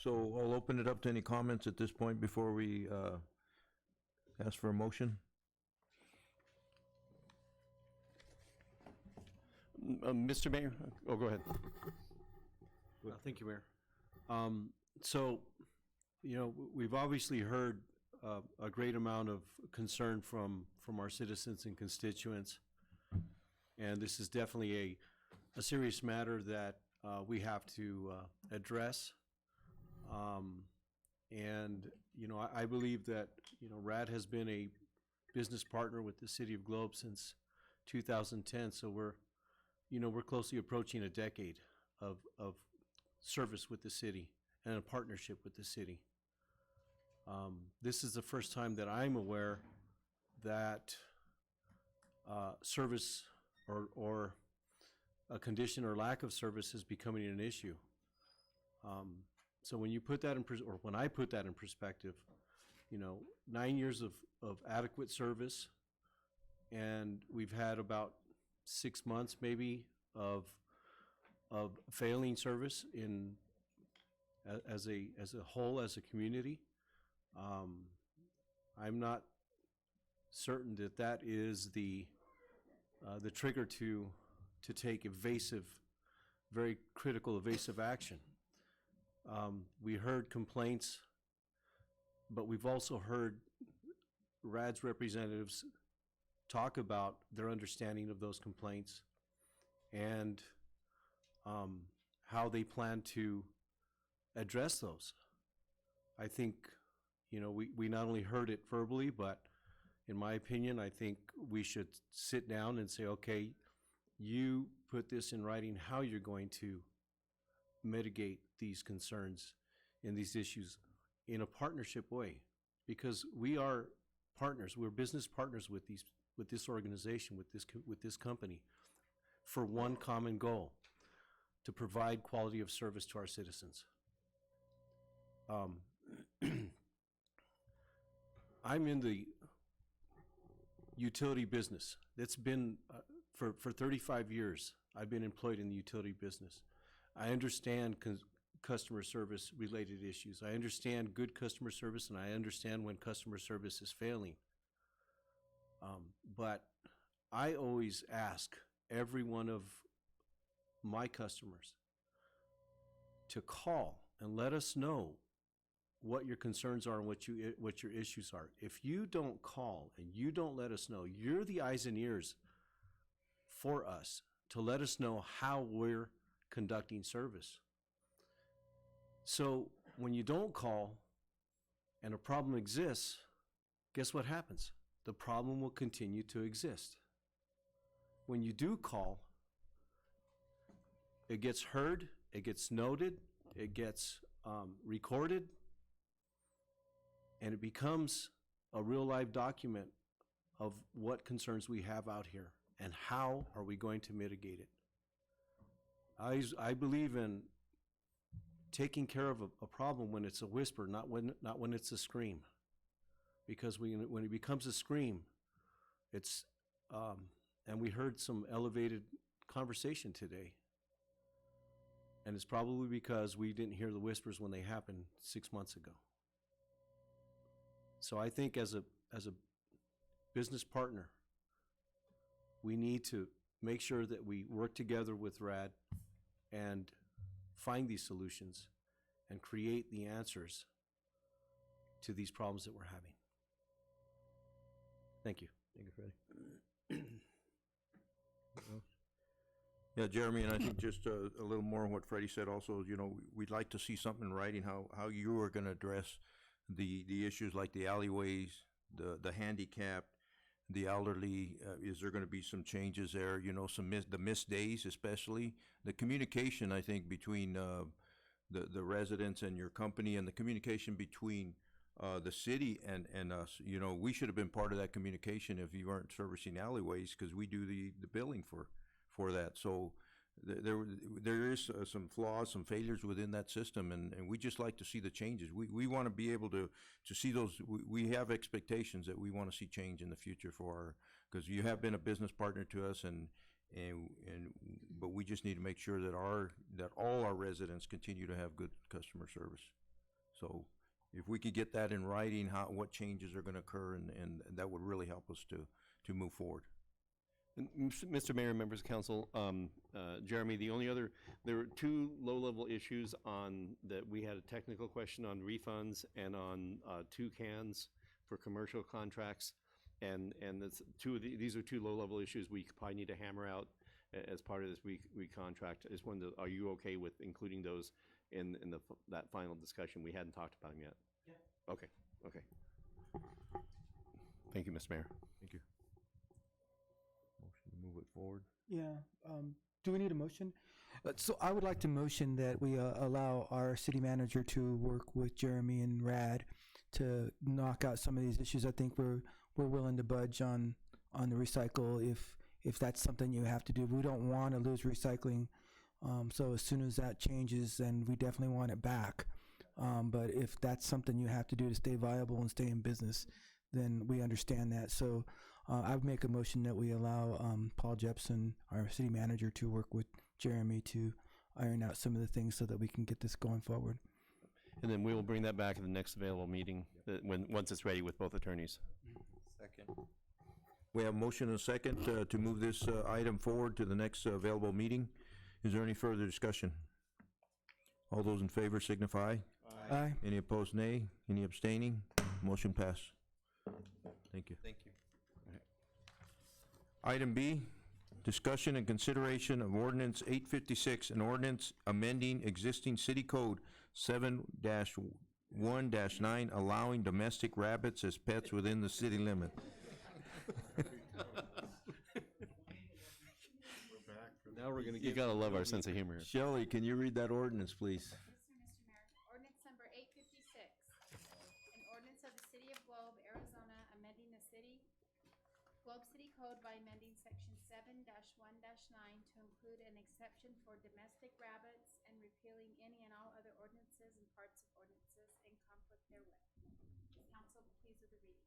So I'll open it up to any comments at this point before we ask for a motion. Mr. Mayor, oh, go ahead. Thank you, Mayor. So, we've obviously heard a great amount of concern from our citizens and constituents, and this is definitely a serious matter that we have to address. And, I believe that, RAD has been a business partner with the City of Globe since 2010, so we're closely approaching a decade of service with the city and a partnership with the city. This is the first time that I'm aware that service or a condition or lack of service is becoming an issue. So when you put that or when I put that in perspective, 9 years of adequate service, and we've had about 6 months maybe of failing service as a whole, as a community. I'm not certain that is the trigger to take very critical evasive action. We heard complaints, but we've also heard RAD's representatives talk about their understanding of those complaints and how they plan to address those. I think, we not only heard it verbally, but in my opinion, I think we should sit down and say, okay, you put this in writing, how you're going to mitigate these concerns and these issues in a partnership way, because we are partners. We're business partners with this organization, with this company, for one common goal: to provide quality of service to our citizens. I'm in the utility business. It's been for 35 years. I've been employed in the utility business. I understand customer service related issues. I understand good customer service, and I understand when customer service is failing. But I always ask every one of my customers to call and let us know what your concerns are and what your issues are. If you don't call and you don't let us know, you're the eyes and ears for us to let us know how we're conducting service. So when you don't call and a problem exists, guess what happens? The problem will continue to exist. When you do call, it gets heard, it gets noted, it gets recorded, and it becomes a real live document of what concerns we have out here and how are we going to mitigate it. I believe in taking care of a problem when it's a whisper, not when it's a scream. Because when it becomes a scream, it's and we heard some elevated conversation today, and it's probably because we didn't hear the whispers when they happened 6 months ago. So I think as a business partner, we need to make sure that we work together with RAD and find these solutions and create the answers to these problems that we're having. Thank you. Thank you, Freddie. Yeah, Jeremy, and I think just a little more on what Freddie said also, we'd like to see something in writing, how you are going to address the issues like the alleyways, the handicapped, the elderly. Is there going to be some changes there? The missed days, especially the communication. I think between the residents and your company, and the communication between the city and us. We should have been part of that communication if you weren't servicing alleyways, because we do the billing for that. So there is some flaws, some failures within that system, and we just like to see the changes. We want to be able to see those. We have expectations that we want to see change in the future because you have been a business partner to us, but we just need to make sure that all our residents continue to have good customer service. So if we could get that in writing, what changes are gonna occur, and that would really help us to move forward. And Mr. Mayor, members of council, Jeremy, there were two low-level issues that we had a technical question on refunds and on toucans for commercial contracts. And these are two low-level issues we probably need to hammer out as part of this recontract. I just wondered, are you okay with including those in that final discussion? We hadn't talked about them yet. Yeah. Okay. Thank you, Mr. Mayor. Thank you. Motion to move it forward. Yeah, do we need a motion? So I would like to motion that we allow our city manager to work with Jeremy and Rad to knock out some of these issues. I think we're willing to budge on the recycle if that's something you have to do. We don't want to lose recycling, so as soon as that changes, then we definitely want it back. But if that's something you have to do to stay viable and stay in business, then we understand that. So I would make a motion that we allow Paul Jepson, our city manager, to work with Jeremy to iron out some of the things so that we can get this going forward. And then we will bring that back at the next available meeting once it's ready with both attorneys. Second. We have motion and a second to move this item forward to the next available meeting. Is there any further discussion? All those in favor signify. Aye. Any opposed, nay. Any abstaining? Motion pass. Thank you. Thank you. Item B, discussion and consideration of ordinance 856, an ordinance amending existing city code 7-1-9, allowing domestic rabbits as pets within the city limit. Now we're gonna. You gotta love our sense of humor. Shelley, can you read that ordinance, please? Yes, sir, Mr. Mayor. Ordinance number 856, an ordinance of the City of Globe, Arizona, amending the Globe City Code by amending section 7-1-9 to include an exception for domestic rabbits and repealing any and all other ordinances and parts of ordinances in conflict therewith. Council, please with the reading.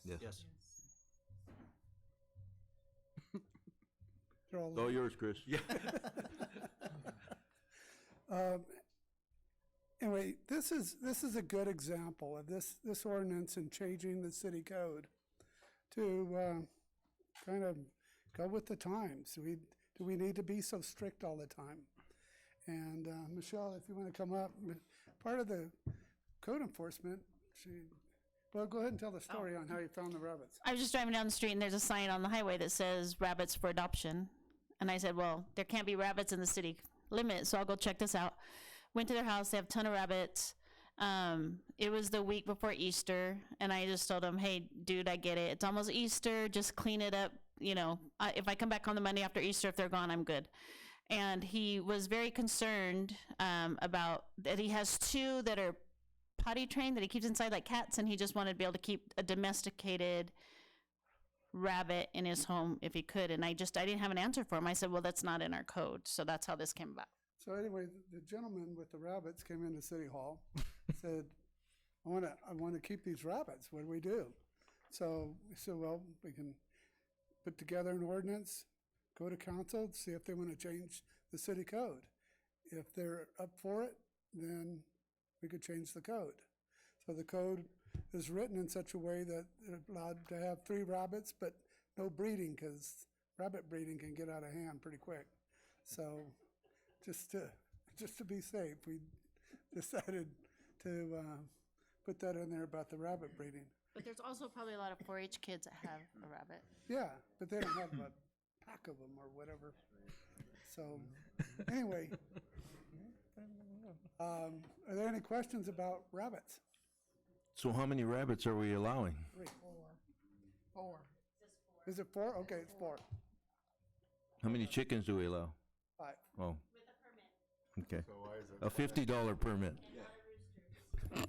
Yes. They're all It's all yours, Chris. Yeah. Anyway, this is a good example of this ordinance and changing the city code to kind of go with the times. Do we need to be so strict all the time? And Michelle, if you want to come up, part of the code enforcement, well, go ahead and tell the story on how you found the rabbits. I was just driving down the street and there's a sign on the highway that says rabbits for adoption. And I said, well, there can't be rabbits in the city limit, so I'll go check this out. Went to their house, they have a ton of rabbits. It was the week before Easter, and I just told him, hey, dude, I get it. It's almost Easter, just clean it up. You know, if I come back on the Monday after Easter, if they're gone, I'm good. And he was very concerned about that he has two that are potty trained that he keeps inside like cats, and he just wanted to be able to keep a domesticated rabbit in his home if he could. And I didn't have an answer for him. I said, well, that's not in our code. So that's how this came about. So anyway, the gentleman with the rabbits came into City Hall, said, I want to keep these rabbits. What do we do? So we said, well, we can put together an ordinance, go to council, see if they want to change the city code. If they're up for it, then we could change the code. So the code is written in such a way that they're allowed to have 3 rabbits, but no breeding, because rabbit breeding can get out of hand pretty quick. So just to be safe, we decided to put that in there about the rabbit breeding. But there's also probably a lot of 4-H kids that have a rabbit. Yeah, but they don't have a pack of them or whatever. So anyway, are there any questions about rabbits? So how many rabbits are we allowing? 3. 4. Is it 4? Okay, it's 4. How many chickens do we allow? 5. Oh. Okay. A $50 permit. So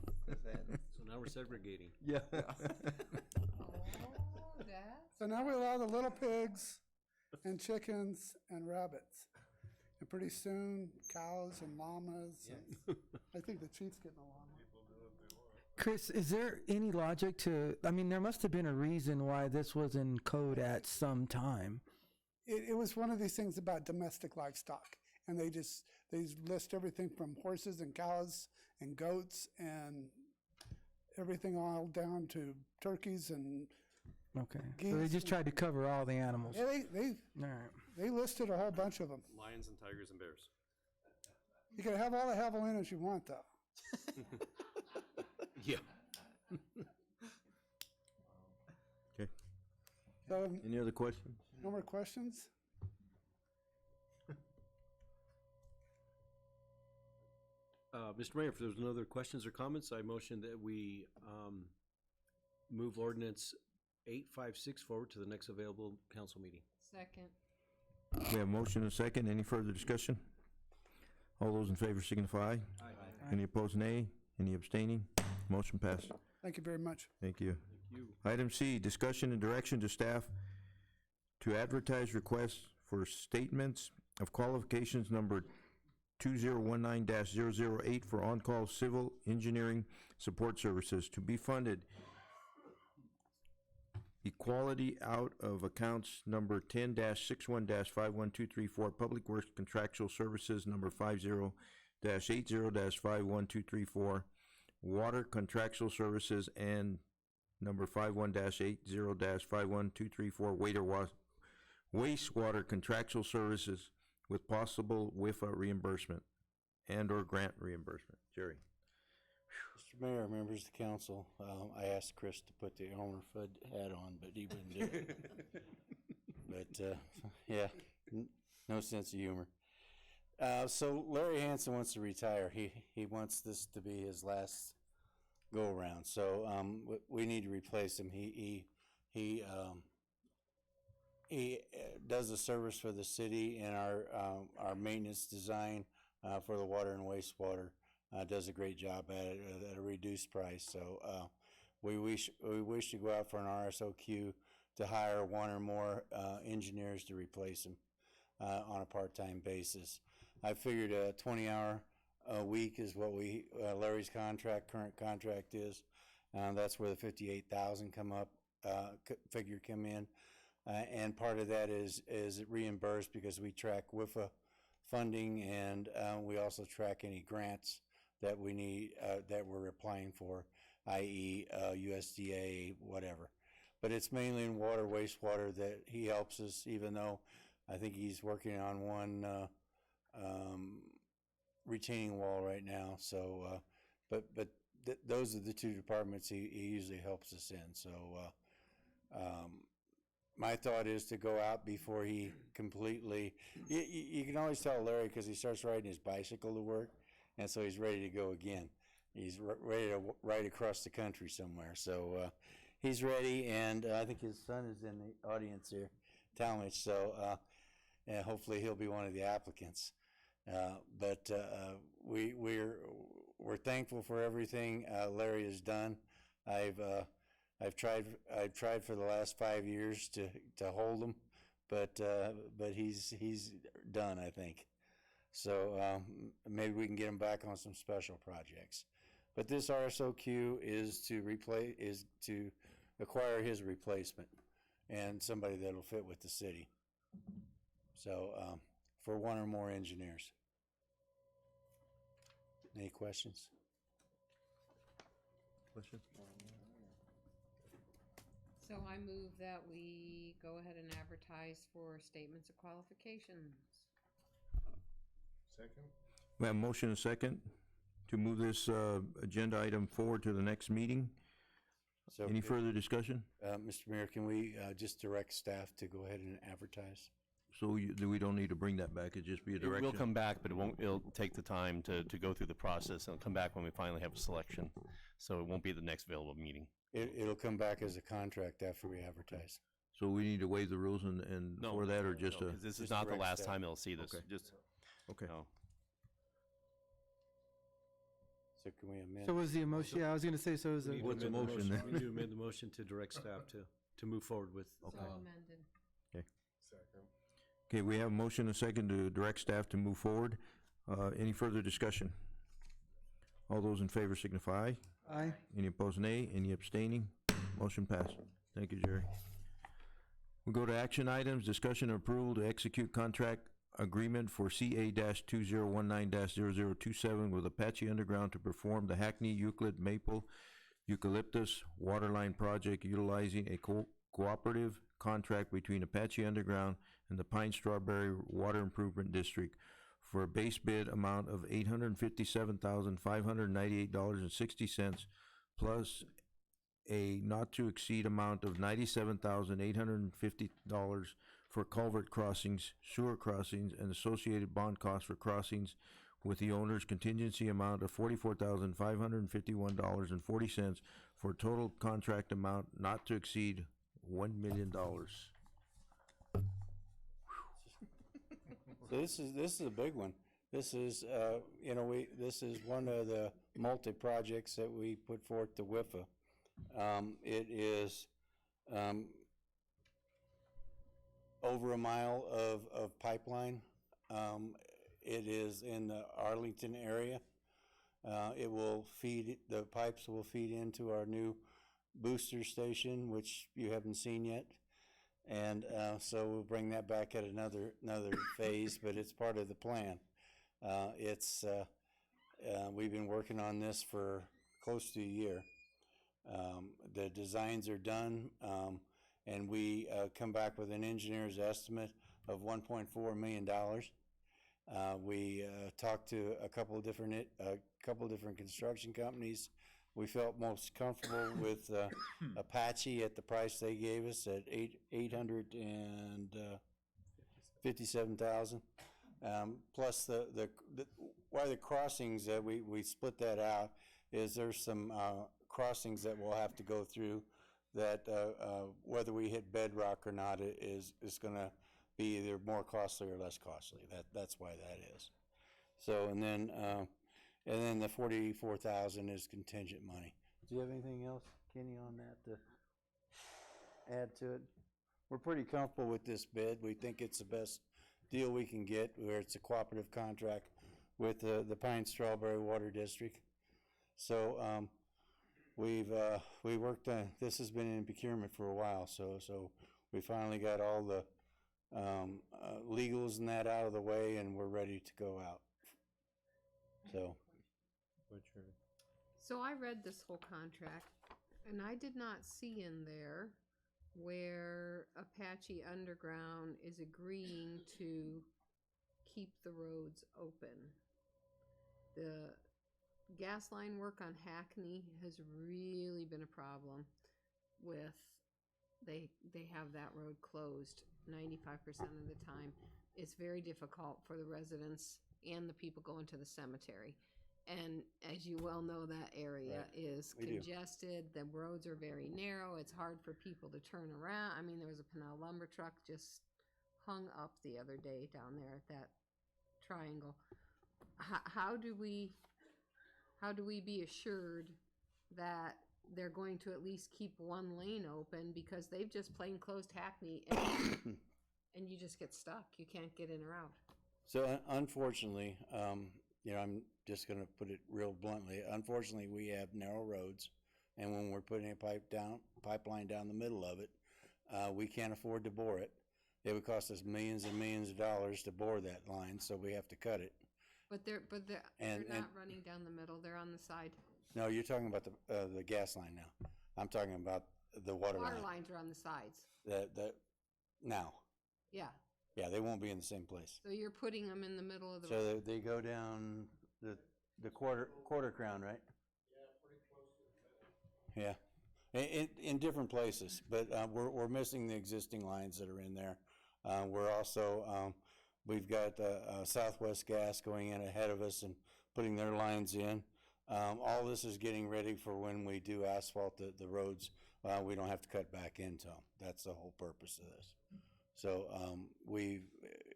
now we're segregating. Yeah. So now we allow the little pigs and chickens and rabbits. And pretty soon, cows and llamas. And I think the chief's getting a llama. Chris, is there any logic to, I mean, there must have been a reason why this was in code at some time. It was one of these things about domestic livestock. and they list everything from horses and cows and goats and everything all down to turkeys and Okay. So they Geese just tried to cover all the animals. yeah, All right. they listed a whole bunch of them. Lions and tigers and bears. You can have all the javelinas you want, though. Yeah. Okay. So, Any other questions? no more questions? Mr. Mayor, if there's no other questions or comments, I motion that we move ordinance 856 forward to the next available council meeting. Second. We have a motion and a second. Any further discussion? All those in favor signify. Any opposed, nay. Any abstaining? Motion passed. Thank you very much. Thank you. Thank you. Item C, discussion and direction to staff to advertise requests for statements of qualifications number 2019-008 for on-call civil engineering support services to be funded equality out of accounts number 10-61-51234, Public Works Contractual Services number 50-80-512234, Water Contractual Services, and number 51-80-51234, wastewater contractual services with possible WIFA reimbursement and/or grant reimbursement. Jerry. Mr. Mayor, members of the council, I asked Chris to put the Elmer Fudd hat on, but he wouldn't do it. But, yeah, no sense of humor. So Larry Hansen wants to retire. He wants this to be his last go-around. So we need to replace him. He does a service for the city and our maintenance design for the water and wastewater. Does a great job at it at a reduced price. So we wish to go out for an RSOQ to hire one or more engineers to replace him on a part-time basis. I figured a 20-hour a week is what Larry's current contract is. That's where the 58,000 figure come in. And part of that is reimbursed because we track WIFA funding, and we also track any grants that we need, that we're applying for, i.e. USDA, whatever. But it's mainly in water, wastewater that he helps us, even though I think he's working on one retaining wall right now. So, those are the two departments he usually helps us in. So, my thought is to go out before he completely. You can always tell Larry because he starts riding his bicycle to work, and so he's ready to go again. He's ready to ride across the country somewhere. So he's ready, and I think his son is in the audience here, Talmadge. So hopefully he'll be one of the applicants. But we're thankful for everything Larry has done. I've tried for the last 5 years to hold him, but he's done, I think. So maybe we can get him back on some special projects. But this RSOQ is to acquire his replacement and somebody that'll fit with the city. So for one or more engineers. Any questions? Questions? So I move that we go ahead and advertise for statements of qualifications. We have a motion and a second to move this agenda item forward to the next meeting. So Any further discussion? Mr. Mayor, can we just direct staff to go ahead and advertise? So we don't need to bring that back, it'd just be a It direction? will come back, but it'll take the time to go through the process, and it'll come back when we finally have a selection. So it won't be the next available meeting. It'll come back as a contract after we advertise. So we need to waive the rules and No, for that, or just No, a? 'cause this is just not the direct last staff. time it'll see this, Okay. just, Okay. no. So can we amend? So was the emotion? Yeah, I was going to say. So was We the. need to What's the amend motion then? We need to amend the motion to direct staff to move forward with. So amended. Okay, we have a motion and a second to direct staff to move forward. Any further discussion? All those in favor signify. Aye. Any opposed, nay. Any abstaining? Motion passed. Thank you, Jerry. We go to action items, discussion and approval to execute contract agreement for CA-2019-0027 with Apache Underground to perform the Hackney Euclid Maple Eucalyptus Waterline Project utilizing a cooperative contract between Apache Underground and the Pine Strawberry Water Improvement District for a base bid amount of $857,598.60 plus a not-to-exceed amount of $97,850 for culvert crossings, sewer crossings, and associated bond costs for crossings, with the owner's contingency amount of $44,551.40 for a total contract amount not to exceed $1 million. So this is a big one. This is, this is one of the multi-projects that we put forth to WIFA. It is, over a mile of pipeline. It is in the Arlington area. The pipes will feed into our new booster station, which you haven't seen yet. And so we'll bring that back at another phase, but it's part of the plan. We've been working on this for close to a year. The designs are done, and we come back with an engineer's estimate of $1.4 million. We talked to a couple of different construction companies. We felt most comfortable with Apache at the price they gave us at $857,000. Plus why the crossings that we split that out is there's some crossings that we'll have to go through that whether we hit bedrock or not is going to be either more costly or less costly. That's why that is. So and then the $44,000 is contingent money. Do you have anything else, Kenny, on that to add to it? We're pretty comfortable with this bid. We think it's the best deal we can get, where it's a cooperative contract with the Pine Strawberry Water District. So we worked on this. Has been in procurement for a while, so we finally got all the legals and that out of the way, and we're ready to go out. So I read this whole contract, and I did not see in there where Apache Underground is agreeing to keep the roads open. The gas line work on Hackney has really been a problem with, they have that road closed 95% of the time. It's very difficult for the residents and the people going to the cemetery. And as you well know, that area is congested. The roads are very narrow. It's hard for people to turn around. I mean, there was a Pennell lumber truck just hung up the other day down there at that triangle. How do we be assured that they're going to at least keep one lane open, because they've just plain closed Hackney and you just get stuck. You can't get in or out. So unfortunately, I'm just going to put it real bluntly. Unfortunately, we have narrow roads, and when we're putting a pipeline down the middle of it, we can't afford to bore it. It would cost us millions and millions of dollars to bore that line, so we have to cut it. But they're not running down the middle. They're on the side. No, you're talking about the gas line now. I'm talking about the water line. Water lines are on the sides. Now. Yeah. Yeah, they won't be in the same place. So you're putting them in the middle of the So road. they go down the quarter crown, right? Yeah, pretty close to the middle. Yeah, in different places, but we're missing the existing lines that are in there. We're also we've got Southwest Gas going in ahead of us and putting their lines in. All this is getting ready for when we do asphalt the roads. We don't have to cut back into them. That's the whole purpose of this. So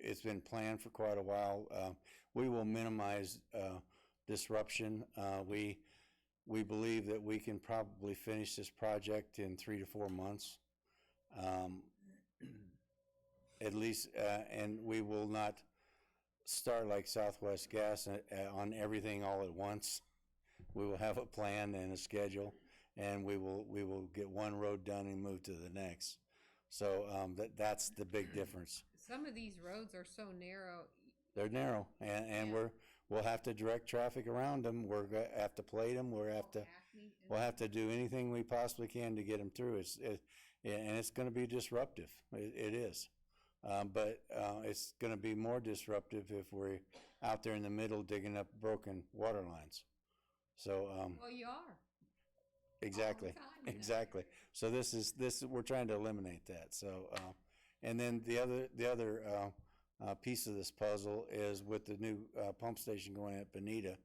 it's been planned for quite a while. We will minimize disruption. We believe that we can probably finish this project in 3 to 4 months, at least, and we will not start like Southwest Gas on everything all at once. We will have a plan and a schedule, and we will get one road done and move to the next. So, that's the big difference. Some of these roads are so narrow. They're narrow, and Yeah. we'll have to direct traffic around them. We're gonna have to plate them. Acme We'll have to do anything we possibly can to get them through. And it's gonna be disruptive. It is. But it's gonna be more disruptive if we're out there in the middle digging up broken water lines. So, Well, you are. exactly, time, you know. exactly. So we're trying to eliminate that. So, and then the other piece of this puzzle is with the new pump station going at Bonita,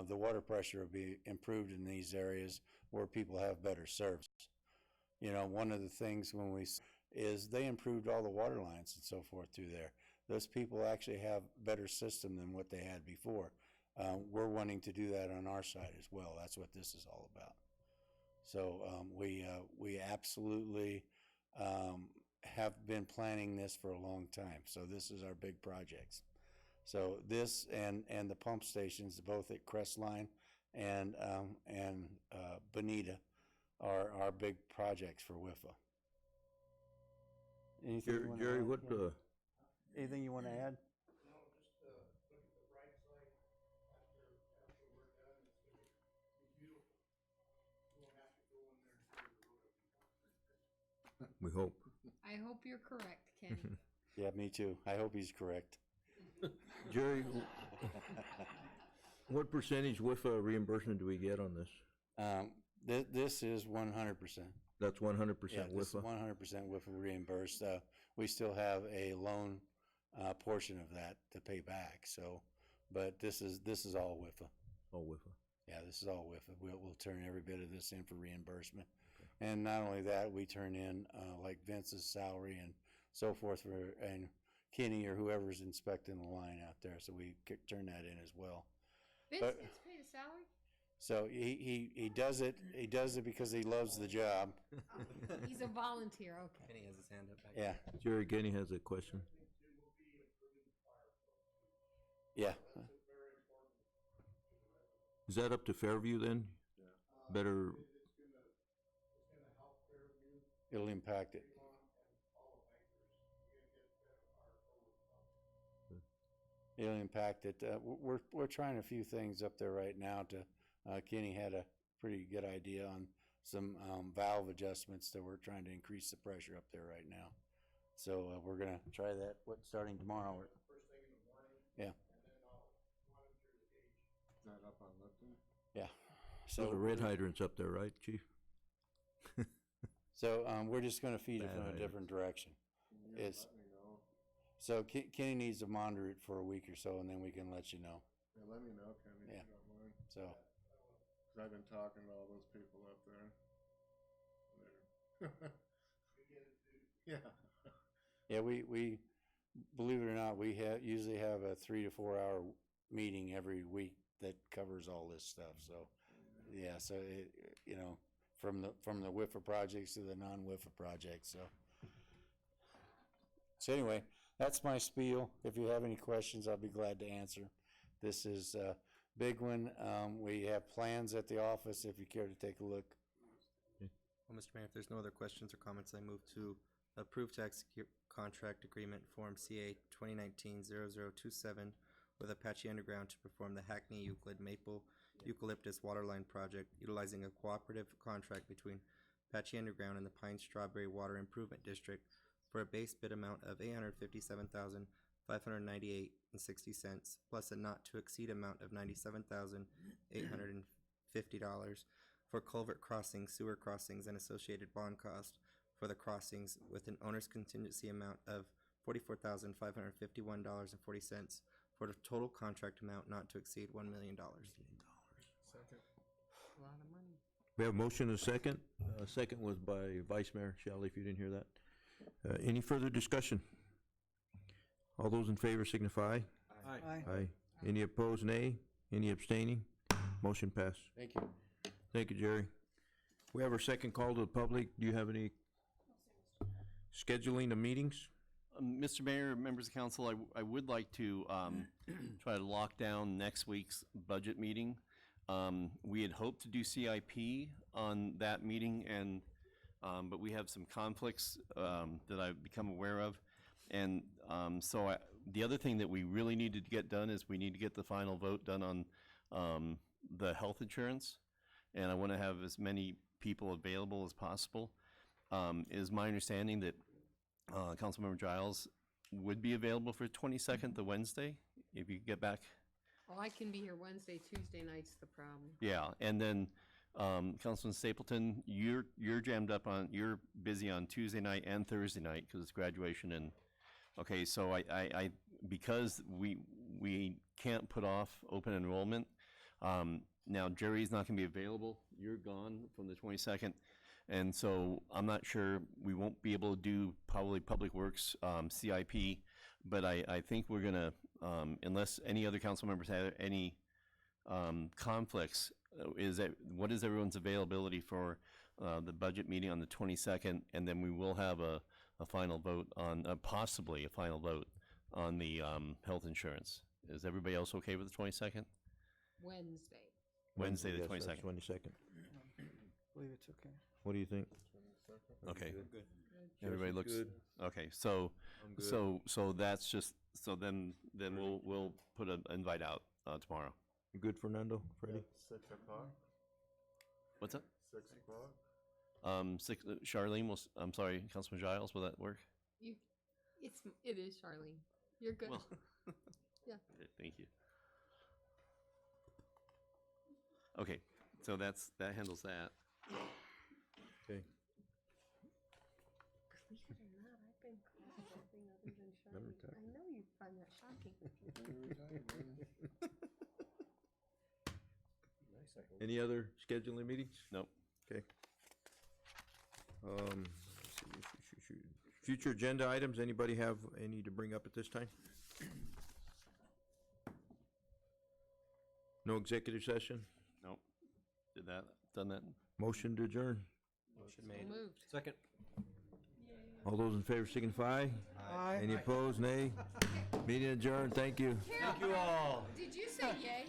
the water pressure will be improved in these areas where people have better service. You know, one of the things is they improved all the water lines and so forth through there. Those people actually have better system than what they had before. We're wanting to do that on our side as well. That's what this is all about. So we absolutely have been planning this for a long time. So this is our big projects. So this and the pump stations, both at Crestline and Bonita, are our big projects for WIFA. Anything you wanna Jerry, add, what, Ken? Anything you want to add? we hope. I hope you're correct, Kenny. Yeah, me too. I hope he's correct. Jerry, what percentage WIFA reimbursement do we get on this? This is 100%. That's 100% Yeah, this is WIFA? 100% WIFA reimbursed. We still have a loan portion of that to pay back. So, but this is all WIFA. Oh, WIFA. Yeah, this is all WIFA. We'll turn every bit of this in for reimbursement. And not only that, we turn in like Vince's salary and so forth and Kenny or whoever's inspecting the line out there. So we turn that in as well. Vince But- gets paid a salary? So he does it. He does it because he loves the job. He's a volunteer, okay. Kenny has his hand up back. Yeah, Jerry Genny has a question. yeah. Is that up to Fairview then? Better, It'll impact it. It'll impact it. We're trying a few things up there right now to, Kenny had a pretty good idea on some valve adjustments that we're trying to increase the pressure up there right now. So we're gonna try that, starting tomorrow? Yeah. Yeah. so the So, red hydrant's up there, right, chief? so we're just gonna feed it Bad from a hydrant. different direction. It's, so Kenny needs to monitor it for a week or so, and then we can let you know. Yeah, let me know, Kenny, if Yeah. you don't mind. So, 'Cause I've been talking to all those people up there. They're- Yeah. yeah, we believe it or not, we usually have a 3 to 4 hour meeting every week that covers all this stuff. So, yeah, so it, you know, from the WIFA projects to the non-WIFA projects. So anyway, that's my spiel. If you have any questions, I'll be glad to answer. This is a big one. We have plans at the office if you care to take a look. Well, Mr. Mayor, if there's no other questions or comments, I move to approve to execute contract agreement form CA 2019-0027 with Apache Underground to perform the Hackney Euclid Maple Eucalyptus Waterline Project utilizing a cooperative contract between Apache Underground and the Pine Strawberry Water Improvement District for a base bid amount of $857,598.60 plus a not to exceed amount of $97,850 for culvert crossings, sewer crossings, and associated bond cost for the crossings with an owner's contingency amount of $44,551.40 for the total contract amount not to exceed $1 million. Second. A lot of money. We have a motion and a second. Second was by Vice Mayor Shelley, if you didn't hear that. Any further discussion? All those in favor signify. Aye. Aye. Any opposed, nay? Any abstaining? Motion passed. Thank you. Thank you, Jerry. We have our second call to the public. Do you have any scheduling of meetings? Mr. Mayor, members of council, I would like to try to lock down next week's budget meeting. We had hoped to do CIP on that meeting, and but we have some conflicts that I've become aware of. And so the other thing that we really needed to get done is we need to get the final vote done on the health insurance. And I want to have as many people available as possible. It is my understanding that Councilmember Giles would be available for 22nd, the Wednesday, if you could get back. Well, I can be here Wednesday, Tuesday night's the problem. Yeah, and then Councilman Stapleton, you're jammed up on, you're busy on Tuesday night and Thursday night because it's graduation and, okay, so I because we can't put off open enrollment, now Jerry's not gonna be available, you're gone from the 22nd, and so I'm not sure, we won't be able to do probably Public Works CIP, but I think we're gonna, unless any other council members have any conflicts, what is everyone's availability for the budget meeting on the 22nd, and then we will have a final vote on, possibly a final vote on the health insurance. Is everybody else okay with the 22nd? Wednesday. Wednesday, the Yes, 22nd. that's 22nd. I believe it's okay. What do you think? Okay. Good. Everybody looks, Good. okay, so, I'm good. so that's just, so then we'll put an invite out tomorrow. You good, Fernando, Freddie? 6 o'clock? What's that? 6 o'clock? Charlene will, I'm sorry, Councilman Giles, will that work? It is Charlene. You're good. Well, Yeah. okay, thank you. Okay, so that handles that. Okay. Believe it or not, I've been called something other than Never Charlene. I know you find that shocking. Any other scheduling meetings? Nope. Okay. Let's see. Future agenda items, anybody have any to bring up at this time? No executive session? Nope. Done that? Motion to adjourn? Motion So made. moved. Second. All those in favor signify. Aye. Any opposed, nay? Meeting adjourned, thank you. Did you say yay?